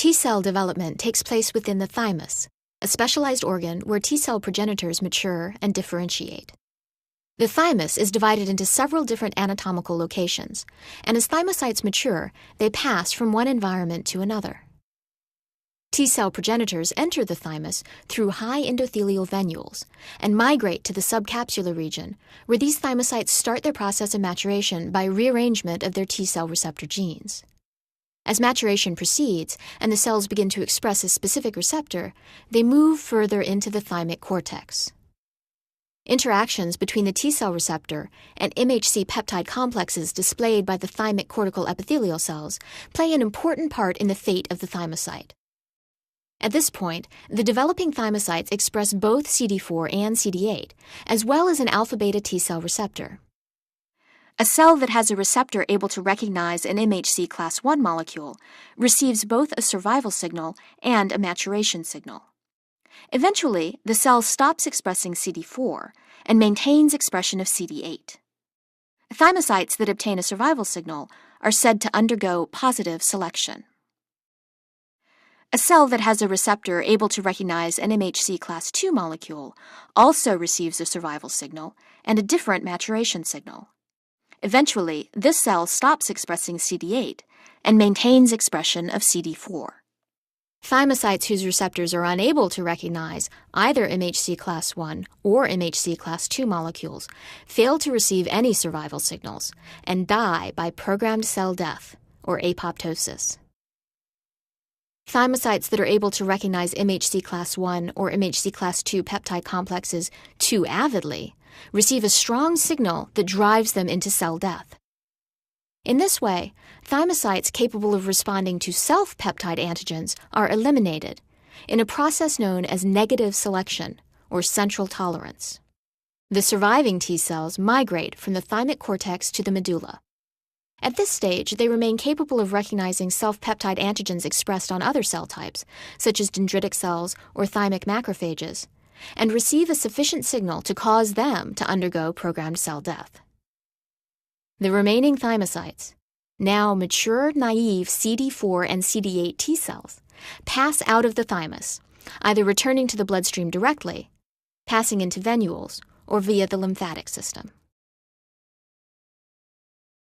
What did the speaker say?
T-cell development takes place within the thymus, a specialized organ where T-cell progenitors mature and differentiate. The thymus is divided into several different anatomical locations, and as thymocytes mature, they pass from one environment to another. T-cell progenitors enter the thymus through high endothelial venules and migrate to the subcapsular region, where these thymocytes start their process of maturation by rearrangement of their T-cell receptor genes. As maturation proceeds and the cells begin to express a specific receptor, they move further into the thymic cortex. Interactions between the T-cell receptor and MHC peptide complexes displayed by the thymic cortical epithelial cells play an important part in the fate of the thymocyte. At this point, the developing thymocytes express both CD4 and CD8, as well as an alpha-beta T-cell receptor. A cell that has a receptor able to recognize an MHC class I molecule receives both a survival signal and a maturation signal. Eventually, the cell stops expressing CD4 and maintains expression of CD8. Thymocytes that obtain a survival signal are said to undergo positive selection. A cell that has a receptor able to recognize an MHC class II molecule also receives a survival signal and a different maturation signal. Eventually, this cell stops expressing CD8 and maintains expression of CD4. Thymocytes whose receptors are unable to recognize either MHC class I or MHC class II molecules fail to receive any survival signals and die by programmed cell death, or apoptosis. Thymocytes that are able to recognize MHC class I or MHC class II peptide complexes too avidly receive a strong signal that drives them into cell death. In this way, thymocytes capable of responding to self-peptide antigens are eliminated in a process known as negative selection, or central tolerance. The surviving T cells migrate from the thymic cortex to the medulla. At this stage, they remain capable of recognizing self-peptide antigens expressed on other cell types, such as dendritic cells or thymic macrophages, and receive a sufficient signal to cause them to undergo programmed cell death. The remaining thymocytes, now mature, naive CD4 and CD8 T cells, pass out of the thymus, either returning to the bloodstream directly, passing into venules, or via the lymphatic system.